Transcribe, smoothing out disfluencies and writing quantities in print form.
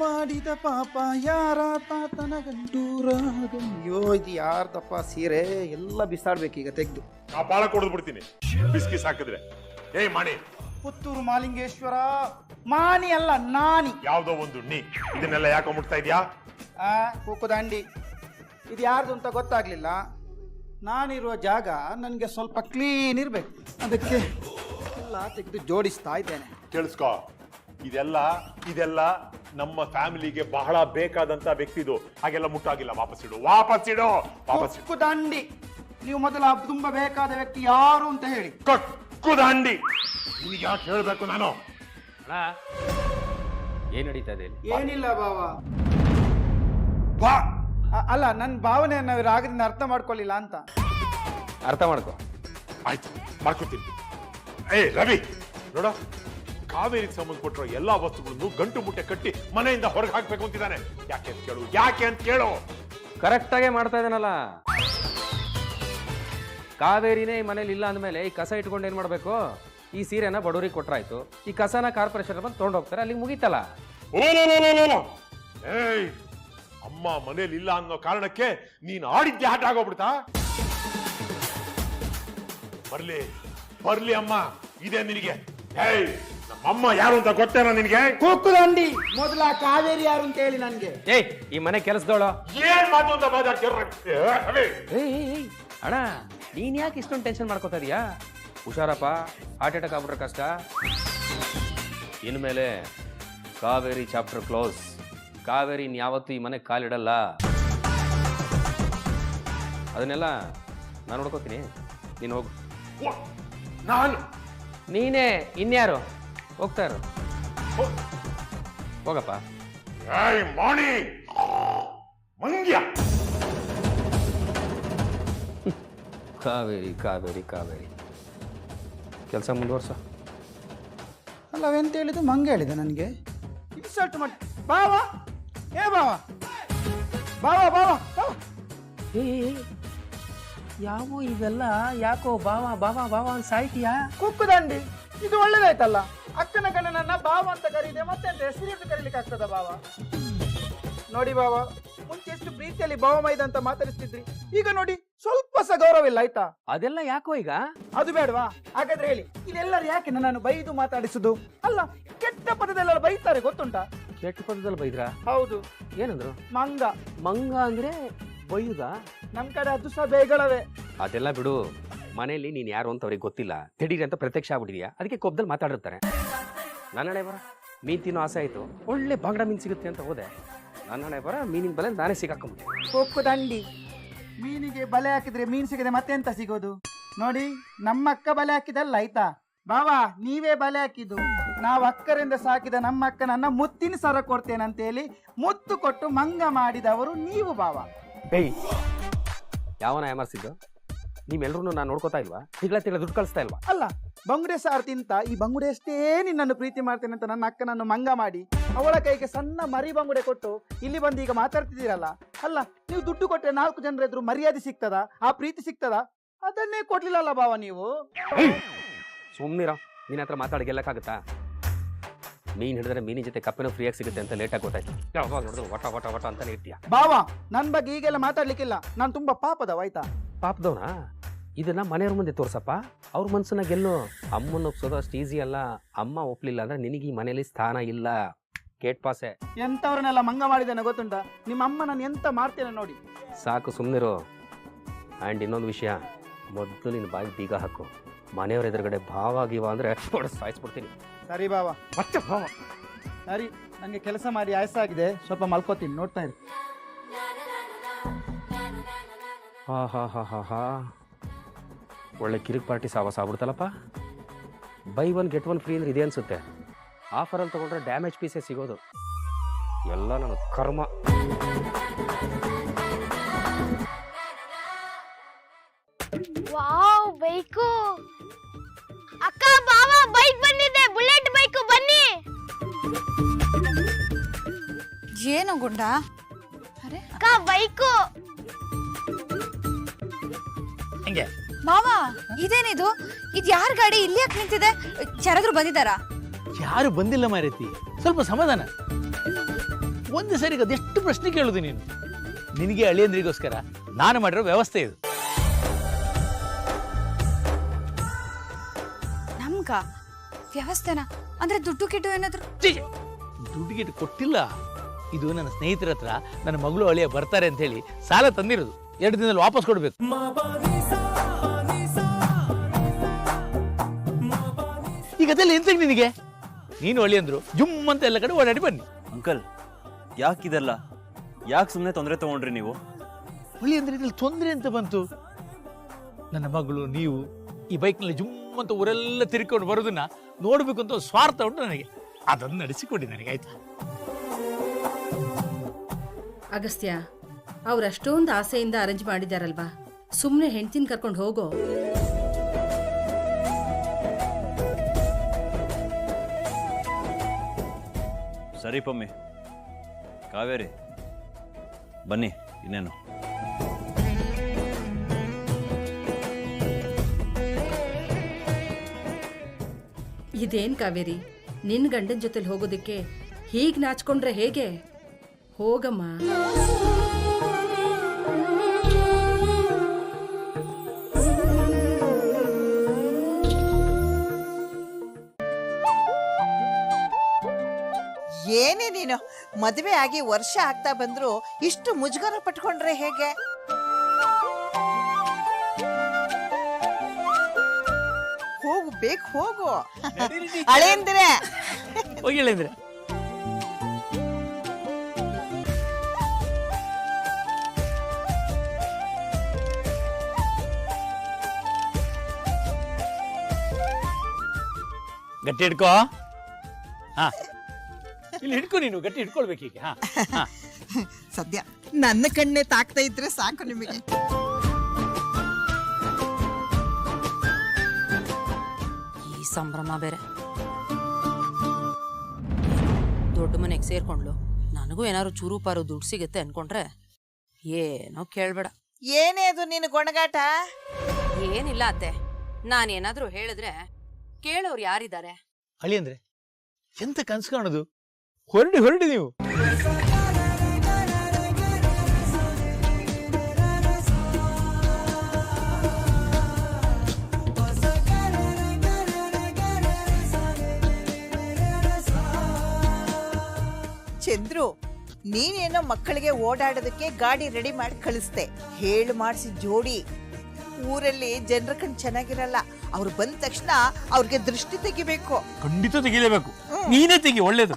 ಮಾಡಿದ ಪಾಪ ಯಾರ ತಾತನ ಗಂಡೂರಾಗಯ್ಯೋ ಇದು ಯಾರ್ದಪ್ಪ ಸೀರೆ ಎಲ್ಲ ಬಿಸಾಡ್ಬೇಕೀಗ ತೆಗ್ದು ಆ ಪಾಳ ಕೊಡದ್ ಬಿಡ್ತೀನಿ ಬಿಸ್ಕಿ ಸಾಕಿದ್ರೆ. ಏಯ್ ಮಾಣಿ, ಪುತ್ತೂರು ಮಾಲಿಂಗೇಶ್ವರ ಮಾನಿ ಅಲ್ಲ ನಾನಿ. ಯಾವ್ದೋ ಒಂದು ನೀ ಇದನ್ನೆಲ್ಲ ಯಾಕೆ ಮುಟ್ತಾ ಇದ್ಯಾ? ಕೂಕುದಾಂಡಿ ಇದು ಯಾರ್ದು ಅಂತ ಗೊತ್ತಾಗ್ಲಿಲ್ಲ. ನಾನಿರುವ ಜಾಗ ನನಗೆ ಸ್ವಲ್ಪ ಕ್ಲೀನ್ ಇರ್ಬೇಕು, ಅದಕ್ಕೆ ಎಲ್ಲ ತೆಗೆದು ಜೋಡಿಸ್ತಾ ಇದ್ದೇನೆ. ಕೇಳಿಸ್ಕೋ, ಇದೆಲ್ಲ ನಮ್ಮ ಫ್ಯಾಮಿಲಿಗೆ ಬಹಳ ಬೇಕಾದಂತ ವ್ಯಕ್ತಿದು. ಹಾಗೆಲ್ಲ ಮುಟ್ಟಾಗಿಲ್ಲ. ವಾಪಸ್ ಇಡು. ಕೂಕುದಾಂಡಿ ನೀವು ಮೊದಲ ತುಂಬಾ ಬೇಕಾದ ವ್ಯಕ್ತಿ ಯಾರು ಅಂತ ಹೇಳಿ. ಕುಕ್ಕುದಾಂಡಿ ನಿನಗೆ ಯಾಕೆ ಹೇಳ್ಬೇಕು ನಾನು? ಏನ್ ನಡೀತಾ ಇದೆ? ಏನಿಲ್ಲ ಬಾ ಅಲ್ಲ, ನನ್ನ ಭಾವನೆಯನ್ನ ರಾಗದಿಂದ ಅರ್ಥ ಮಾಡ್ಕೊಳ್ಳಿಲ್ಲ ಅಂತ. ಅರ್ಥ ಮಾಡ್ಕೊ. ಆಯ್ತು, ಮಾಡ್ಕೊತೀನಿ. ರವಿ ನೋಡ, ಕಾವೇರಿಗೆ ಸಂಬಂಧಪಟ್ಟಿರೋ ಎಲ್ಲಾ ವಸ್ತುಗಳನ್ನು ಗಂಟು ಮುಟ್ಟೆ ಕಟ್ಟಿ ಮನೆಯಿಂದ ಹೊರಗೆ ಹಾಕ್ಬೇಕು ಅಂತಿದ್ದಾನೆ. ಯಾಕೆ ಅಂತ ಕೇಳು. ಕರೆಕ್ಟ್ ಆಗೇ ಮಾಡ್ತಾ ಇದ್ದಾನಲ್ಲ. ಕಾವೇರಿನೇ ಈ ಮನೇಲಿ ಇಲ್ಲ ಅಂದ್ಮೇಲೆ ಈ ಕಸ ಇಟ್ಕೊಂಡು ಏನ್ ಮಾಡ್ಬೇಕು? ಈ ಸೀರೆನ ಬಡವರಿಗೆ ಕೊಟ್ರಾಯ್ತು, ಈ ಕಸನ ಕಾರ್ಪೊರೇಷನ್ ಬಂದು ತಗೊಂಡು ಹೋಗ್ತಾರೆ, ಅಲ್ಲಿಗೆ ಮುಗೀತಲ್ಲ. ಏಯ್, ಅಮ್ಮ ಮನೇಲಿ ಇಲ್ಲ ಅನ್ನೋ ಕಾರಣಕ್ಕೆ ನೀನ್ ಆಡಿದ್ದೆ ಆಟ ಆಗೋಗ್ಬಿಡ್ತಾ? ಬರ್ಲಿ ಅಮ್ಮ, ಇದೆ ನಿನಗೆ. ಏಯ್, ನಮ್ಮಮ್ಮ ಯಾರು ಅಂತ ಗೊತ್ತೇನೋ ನಿನಗೆ? ಕೂಕುದಾಂಡಿ ಮೊದಲ ಕಾವೇರಿ ಯಾರು ಅಂತ ಹೇಳಿ ನನ್ಗೆ. ಏಯ್, ಈ ಮನೆ ಕೆಲಸದವಳು ಏನ್ ಮಾತು ಅಂತ ಮಾತಾಡ್ತೀರ? ಅಣ್ಣ, ನೀನ್ ಯಾಕೆ ಇಷ್ಟೊಂದು ಟೆನ್ಷನ್ ಮಾಡ್ಕೋತಾ ಇದೀಯಾ? ಹುಷಾರಪ್ಪ, ಹಾರ್ಟ್ ಅಟ್ಯಾಕ್ ಆಗ್ಬಿಟ್ರೆ ಕಷ್ಟ. ಇನ್ಮೇಲೆ ಕಾವೇರಿ ಚಾಪ್ಟರ್ ಕ್ಲೋಸ್. ಕಾವೇರಿ ಯಾವತ್ತೂ ಈ ಮನೆ ಕಾಲಿಡಲ್ಲ. ಅದನ್ನೆಲ್ಲ ನಾನು ನೋಡ್ಕೋತೀನಿ, ನೀನು ಹೋಗು. ನಾನು? ನೀನೇ, ಇನ್ಯಾರು? ಹೋಗ್ತಾ ಇರು, ಹೋಗಪ್ಪ. ಮಾಣಿ ಮಂಗ್ಯ. ಕಾವೇರಿ ಕಾವೇರಿ ಕಾವೇರಿ ಕೆಲಸ ಮುಂದುವರ್ಸ. ಅಲ್ಲ ಅವೆಂತ ಹೇಳಿದ್ದು ಮಂಗೆ ಹೇಳಿದೆ ನನಗೆ. ಇನ್ಸಲ್ಟ್ ಮಾಡಿ ಬಾವ, ಏ ಬಾವ, ಯಾವ ಇವೆಲ್ಲ ಯಾಕೋ ಬಾವ ಬಾವ ಬಾವ ಅಂತ ಸಾಯ್ತೀಯಾ? ಕುಕ್ಕುದಾಂಡಿ ಇದು ಒಳ್ಳೇದಾಯ್ತಲ್ಲ. ಅಕ್ಕನ ಗಂಡನನ್ನ ಬಾವ ಅಂತ ಕರೀದೆ, ಮತ್ತೆ ಅಂತ ಹೆಸರು ಕರೀಲಿಕ್ಕೆ ಆಗ್ತದ ಬಾವ? ನೋಡಿ ಬಾವ, ಮುಂಚೆ ಎಷ್ಟು ಪ್ರೀತಿಯಲ್ಲಿ ಬಾವ ಮೈದ ಅಂತ ಮಾತಾಡಿಸ್ತಿದ್ರಿ, ಈಗ ನೋಡಿ ಸ್ವಲ್ಪ ಸ ಗೌರವ ಇಲ್ಲ ಆಯ್ತಾ? ಅದೆಲ್ಲ ಯಾಕೋ ಈಗ? ಅದು ಬೇಡವಾ? ಹಾಗಾದ್ರೆ ಹೇಳಿ, ಇದೆಲ್ಲರೂ ಯಾಕೆ ನನ್ನನ್ನು ಬೈದು ಮಾತಾಡಿಸುದು? ಅಲ್ಲ, ಕೆಟ್ಟ ಪದದಲ್ಲೆಲ್ಲ ಬೈತಾರೆ ಗೊತ್ತುಂಟಾ? ಕೆಟ್ಟ ಪದದಲ್ಲಿ ಬೈದ್ರಾ? ಹೌದು. ಏನಂದ್ರು? ಮಂಗ. ಮಂಗ ಅಂದ್ರೆ ಬೈಯುದ? ನಮ್ ಕಡೆ ಅದು ಸಹ ಬೇಗಳವೆ. ಅದೆಲ್ಲ ಬಿಡು. ಮನೆಯಲ್ಲಿ ನೀನ್ ಯಾರು ಅಂತ ಅವ್ರಿಗೆ ಗೊತ್ತಿಲ್ಲ, ದಿಢೀರ್ ಅಂತ ಪ್ರತ್ಯಕ್ಷ ಆಗ್ಬಿಟ್ಟಿದ್ಯಾ, ಅದಕ್ಕೆ ಕೋಪದಲ್ಲಿ ಮಾತಾಡಿರ್ತಾರೆ. ನನ್ನ ಹಣೆ ಬರ, ಮೀನ್ ತಿನ್ನೋ ಆಸೆ ಆಯ್ತು, ಒಳ್ಳೆ ಬಾಂಗಡ ಮೀನ್ ಸಿಗುತ್ತೆ ಅಂತ ಹೋದೆ. ನನ್ನ ಹಣೆ ಬರ, ಮೀನಿನ ಬಲೆ ನಾನೇ ಸಿಕ್ಕಾಕೊಂಡ್ಬಿಟ್ಟೆ. ಕೊಕ್ಕುದಂಡಿ, ಮೀನಿಗೆ ಬಲೆ ಹಾಕಿದ್ರೆ ಮೀನ್ ಸಿಗದೆ ಮತ್ತೆ ಎಂತ ಸಿಗೋದು? ನೋಡಿ, ನಮ್ಮ ಅಕ್ಕ ಬಲೆ ಹಾಕಿದಲ್ಲ ಆಯ್ತಾ ಬಾವಾ, ನೀವೇ ಬಲೆ ಹಾಕಿದ್ದು. ನಾವು ಅಕ್ಕರಿಂದ ಸಾಕಿದ ನಮ್ಮ ಅಕ್ಕನನ್ನ ಮುತ್ತಿನ ಸರ ಕೊಡ್ತೇನಂತ ಹೇಳಿ ಮುತ್ತು ಕೊಟ್ಟು ಮಂಗ ಮಾಡಿದವರು ನೀವು ಬಾವ. ಏಯ್, ಯಾವನ ಯಾಮರ್ಸಿದ್ದು? ನೀವೆಲ್ಲರೂ ನಾನು ನೋಡ್ಕೋತಾ ಇಲ್ವಾ? ತಿಂಗಳ ದುಡ್ಡು ಕಳಿಸ್ತಾ ಇಲ್ವಾ? ಅಲ್ಲ, ಬಂಗುಡೆ ಸಾರು ತಿಂತ ಈ ಬಂಗುಡೆ ಅಷ್ಟೇ ನಿನ್ನನ್ನು ಪ್ರೀತಿ ಮಾಡ್ತೇನೆ ಅಂತ ನನ್ನ ಅಕ್ಕನನ್ನು ಮಂಗ ಮಾಡಿ ಅವಳ ಕೈಗೆ ಸಣ್ಣ ಮರಿ ಬಂಗುಡೆ ಕೊಟ್ಟು ಇಲ್ಲಿ ಬಂದು ಈಗ ಮಾತಾಡ್ತಿದ್ದೀರಲ್ಲ. ಅಲ್ಲ, ನೀವು ದುಡ್ಡು ಕೊಟ್ಟರೆ 4 ಜನರ ಎದುರು ಮರ್ಯಾದೆ ಸಿಗ್ತದ, ಆ ಪ್ರೀತಿ ಸಿಗ್ತದ? ಅದನ್ನೇ ಕೊಡ್ಲಿಲ್ಲಲ್ಲ ಬಾವ ನೀವು. ಸುಮ್ನಿರ, ನಿನ್ನ ಹತ್ರ ಮಾತಾಡಿ ಗೆಲ್ಲಕ್ಕಾಗತ್ತಾ? ಮೀನ್ ಹಿಡಿದ್ರೆ ಮೀನಿನ ಜೊತೆ ಕಪ್ಪಿನ ಫ್ರೀಯಾಗಿ ಸಿಗುತ್ತೆ ಅಂತ ಲೇಟಾಗಿ ಗೊತ್ತಾಯ್ತು. ಯಾವಾಗ ನೋಡಿದ್ರು ವಟ ವಟ ವಟ ಅಂತಾನೆ ಇರ್ತೀಯ. ಬಾವ, ನನ್ ಬಗ್ಗೆ ಈಗೆಲ್ಲ ಮಾತಾಡ್ಲಿಕ್ಕಿಲ್ಲ, ನಾನು ತುಂಬಾ ಪಾಪದವ ಆಯ್ತಾ? ಪಾಪದವನ? ಇದನ್ನ ಮನೆಯವ್ರ ಮುಂದೆ ತೋರ್ಸಪ್ಪ, ಅವ್ರ ಮನ್ಸನ್ನ ಗೆಲ್ಲು. ಅಮ್ಮನ ಒಪ್ಸೋದು ಅಷ್ಟು ಈಸಿ ಅಲ್ಲ. ಅಮ್ಮ ಒಪ್ಲಿಲ್ಲ ಅಂದ್ರೆ ನಿನಗೆ ಈ ಮನೇಲಿ ಸ್ಥಾನ ಇಲ್ಲ. ಗೇಟ್ ಪಾಸೆ. ಎಂತವ್ರನ್ನೆಲ್ಲ ಮಂಗ ಮಾಡಿದ್ದೇನೆ ಗೊತ್ತುಂಟಾ? ನಿಮ್ಮ ಅಮ್ಮ ನಾನು ಎಂತ ಮಾಡ್ತೇನೆ ನೋಡಿ. ಸಾಕು, ಸುಮ್ಮನಿರು. ಆ್ಯಂಡ್ ಇನ್ನೊಂದು ವಿಷಯ, ಮೊದಲು ನಿನ್ನ ಬಾಯಿ ಬೀಗ ಹಾಕು. ಮನೆಯವ್ರ ಎದುರುಗಡೆ ಭಾವ ಗೀವ ಅಂದ್ರೆ ಸಾಯಿಸ್ಬಿಡ್ತೀನಿ. ಸರಿ ಬಾವ. ಮತ್ತೆ ಬಾವ ಸರಿ, ನನಗೆ ಕೆಲಸ ಮಾಡಿ ಆಯಸ್ಸಾಗಿದೆ, ಸ್ವಲ್ಪ ಮಲ್ಕೋತೀನಿ, ನೋಡ್ತಾ ಇರಿ. ಹಾ ಹಾ ಹಾ ಹಾ ಹಾ, ಒಳ್ಳೆ ಕಿರಿಕ್ ಪಾರ್ಟಿ ಸಾವಾಸ ಆಗ್ಬಿಡ್ತಲ್ಲಪ್ಪ. ಬೈ 1 get 1 ಫ್ರೀ ಅಂದ್ರೆ ಇದೆ ಅನ್ಸುತ್ತೆ. ಆಫರಲ್ಲಿ ತಗೊಂಡ್ರೆ ಡ್ಯಾಮೇಜ್ ಪೀಸೇ ಸಿಗೋದು. ಎಲ್ಲ ನನ್ನ ಕರ್ಮ. Wow, bike. ಅಕ್ಕ, ಬಾವ, ಬೈಕ್ ಬಂದಿದೆ, ಬುಲೆಟ್ ಬೈಕು, ಬನ್ನಿ. ಏನು ಗುಂಡ? ಅರೆ ಅಕ್ಕ, ಬೈಕು. ಹೆಂಗೆ ಮಾವ, ಇದೇನಿದು? ಇದು ಯಾರ ಗಾಡಿ? ಇಲ್ಲಿ ಯಾಕೆ ನಿಂತಿದೆ? ಯಾರಾದ್ರೂ ಬಂದಿದ್ದಾರಾ? ಯಾರು ಬಂದಿಲ್ಲ ಮಾರೈತಿ, ಸ್ವಲ್ಪ ಸಮಾಧಾನ. ಒಂದು ಸರಿಗೆ ಅದೆಷ್ಟು ಪ್ರಶ್ನೆ ಕೇಳುದು ನೀನು? ನಿನಗೆ ಅಳಿಯಂದ್ರಿಗೋಸ್ಕರ ನಾನು ಮಾಡಿರೋ ವ್ಯವಸ್ಥೆ ಇದು. ನಮ್ಗ ವ್ಯವಸ್ಥೆನ ಅಂದ್ರೆ ದುಡ್ಡು ಗಿಡ್ಡು ಏನಾದ್ರು? ದುಡ್ಡು ಗಿಟ್ಟು ಕೊಟ್ಟಿಲ್ಲ. ಇದು ನನ್ನ ಸ್ನೇಹಿತರ ಹತ್ರ ನನ್ನ ಮಗಳು ಅಳಿಯ ಬರ್ತಾರೆ ಅಂತ ಹೇಳಿ ಸಾಲ ತಂದಿರೋದು. 2 ದಿನದಲ್ಲಿ ವಾಪಸ್ ಕೊಡ್ಬೇಕು. ಈಗ ಅದೆಲ್ಲ ಎಂತ ನಿನಗೆ? ನೀನು ಅಳಿಯಂದ್ರು ಜುಮ್ ಅಂತ ಎಲ್ಲ ಕಡೆ ಓಡಾಡಿ ಬನ್ನಿ. ಅಂಕಲ್ ಯಾಕಿದೆಲ್ಲ? ಯಾಕೆ ಸುಮ್ಮನೆ ತೊಂದರೆ ತಗೊಂಡ್ರಿ ನೀವು? ಅಳಿಯಂದ್ರೆ ಇದ್ರಲ್ಲಿ ತೊಂದರೆ ಅಂತ ಬಂತು? ನನ್ನ ಮಗಳು ನೀವು ಈ ಬೈಕ್ನಲ್ಲಿ ಜುಮ್ ಅಂತ ಊರೆಲ್ಲ ತಿರ್ಕೊಂಡು ಬರೋದನ್ನ ನೋಡ್ಬೇಕು ಅಂತ ಸ್ವಾರ್ಥ ಉಂಟು ನನಗೆ. ಅದನ್ನು ನಡೆಸಿಕೊಡಿ ನನಗೆ, ಆಯ್ತಾ? ಅಗಸ್ತ್ಯ, ಅವ್ರು ಅಷ್ಟೊಂದು ಆಸೆಯಿಂದ ಅರೇಂಜ್ ಮಾಡಿದಾರಲ್ವಾ, ಸುಮ್ಮನೆ ಹೆಂಡ್ತಿನ ಕರ್ಕೊಂಡು ಹೋಗೋ. ಸರಿ ಪಮ್ಮಿ. ಕಾವೇರಿ ಬನ್ನಿ, ಇನ್ನೇನು. ಇದೇನ್ ಕಾವೇರಿ, ನಿನ್ನ ಗಂಡನ ಜೊತೆಲಿ ಹೋಗೋದಕ್ಕೆ ಹೀಗೆ ನಾಚ್ಕೊಂಡ್ರೆ ಹೇಗೆ? ಹೋಗಮ್ಮ. ಏನೇ ನೀನು, ಮದುವೆ ಆಗಿ ವರ್ಷ ಆಗ್ತಾ ಬಂದ್ರು ಇಷ್ಟು ಮುಜುಗರ ಪಟ್ಕೊಂಡ್ರೆ ಹೇಗೆ? ಹೋಗು, ಬೇಕು ಹೋಗು. ಅಳೇಂದ್ರೆ ಹೋಗಿ ಅಳಿಯಂದ್ರೆ. ಗಟ್ಟಿ ಹಿಡ್ಕೋ. ಹಾ, ಇಲ್ಲಿ ಹಿಡ್ಕೊ. ನೀನು ಗಟ್ಟಿ ಹಿಡ್ಕೊಳ್ಬೇಕು ಈಗ. ಹಾ ಹಾ. ಸದ್ಯ ನನ್ನ ಕಣ್ಣೆ ತಾಕ್ತಾ ಇದ್ರೆ ಸಾಕು ನಿಮಗೆ. ಈ ಸಂಭ್ರಮ ಬೇರೆ. ದೊಡ್ಡ ಮನೆಗೆ ಸೇರ್ಕೊಂಡ್ಲು, ನನಗೂ ಏನಾದ್ರು ಚೂರು ಪಾರು ದುಡ್ಡು ಸಿಗುತ್ತೆ ಅನ್ಕೊಂಡ್ರೆ ಏನೋ ಕೇಳ್ಬೇಡ. ಏನೇ ಅದು ನಿನ್ನ ಗೊಣಗಾಟ? ಏನಿಲ್ಲ ಅತ್ತೆ, ನಾನೇನಾದ್ರೂ ಹೇಳಿದ್ರೆ ಕೇಳೋರು ಯಾರಿದ್ದಾರೆ? ಅಳಿಯಂದ್ರೆ ಎಂತ ಕನ್ಸು ಕಾಣೋದು? ಹೊರಡಿ ನೀವು. ಚಂದ್ರು, ನೀನೇನೋ ಮಕ್ಕಳಿಗೆ ಓಡಾಡೋದಕ್ಕೆ ಗಾಡಿ ರೆಡಿ ಮಾಡಿ ಕಳಿಸ್ದೆ. ಹೇಳು ಮಾಡಿಸಿ ಜೋಡಿ. ಊರಲ್ಲಿ ಜನರ ಕಣ್ ಚೆನ್ನಾಗಿರಲ್ಲ. ಅವ್ರು ಬಂದ ತಕ್ಷಣ ಅವ್ರಿಗೆ ದೃಷ್ಟಿ ತೆಗಿಬೇಕು. ಖಂಡಿತ ತೆಗಿಲೇಬೇಕು. ನೀನೇ ತೆಗಿ, ಒಳ್ಳೇದು.